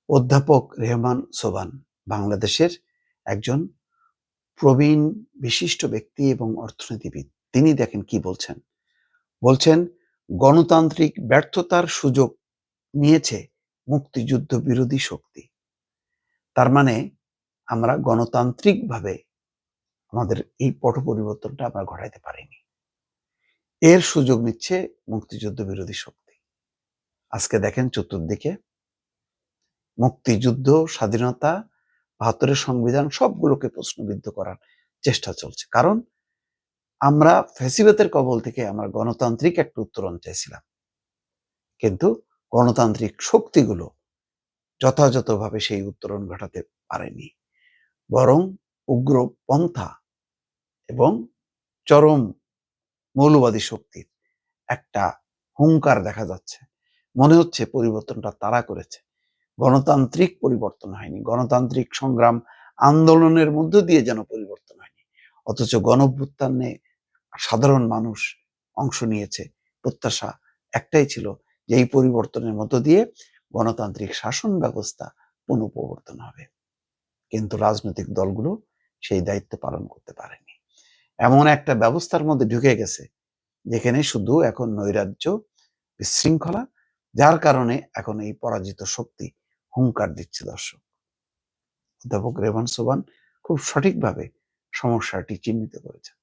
অধ্যাপক রেহমান সোবহান বাংলাদেশের একজন প্রবীণ বিশিষ্ট ব্যক্তি এবং অর্থনীতিবিদ। তিনি দেখেন কি বলছেন। বলছেন, গণতান্ত্রিক ব্যর্থতার সুযোগ নিয়েছে মুক্তিযুদ্ধ বিরোধী শক্তি। তার মানে আমরা গণতান্ত্রিকভাবে আমাদের এই পট পরিবর্তনটা আমরা ঘটাইতে পারিনি। এর সুযোগ নিচ্ছে মুক্তিযুদ্ধ বিরোধী শক্তি। আজকে দেখেন চতুর্দিকে মুক্তিযুদ্ধ, স্বাধীনতা, ৭২-এর সংবিধান সবগুলোকে প্রশ্নবিদ্ধ করার চেষ্টা চলছে। কারণ আমরা ফ্যাসিবাদের কবল থেকে আমরা গণতান্ত্রিক একটা উত্তরণ চাইছিলাম, কিন্তু গণতান্ত্রিক শক্তিগুলো যথাযথভাবে সেই উত্তরণ ঘটাতে পারেনি, বরং উগ্রপন্থা এবং চরম মৌলবাদী শক্তির একটা হুঙ্কার দেখা যাচ্ছে। মনে হচ্ছে পরিবর্তনটা তারা করেছে, গণতান্ত্রিক পরিবর্তন হয়নি, গণতান্ত্রিক সংগ্রাম আন্দোলনের মধ্য দিয়ে যেন পরিবর্তন হয়নি। অথচ গণঅভ্যুত্থানে সাধারণ মানুষ অংশ নিয়েছে। প্রত্যাশা একটাই ছিল যে এই পরিবর্তনের মধ্য দিয়ে গণতান্ত্রিক শাসন ব্যবস্থা পুনঃপ্রবর্তন হবে, কিন্তু রাজনৈতিক দলগুলো সেই দায়িত্ব পালন করতে পারেনি। এমন একটা ব্যবস্থার মধ্যে ঢুকে গেছে যেখানে শুধু এখন নৈরাজ্য, বিশৃঙ্খলা, যার কারণে এখন এই পরাজিত শক্তি হুঙ্কার দিচ্ছে। দর্শক, অধ্যাপক রেহমান সোবহান খুব সঠিকভাবে সমস্যাটি চিহ্নিত করেছেন।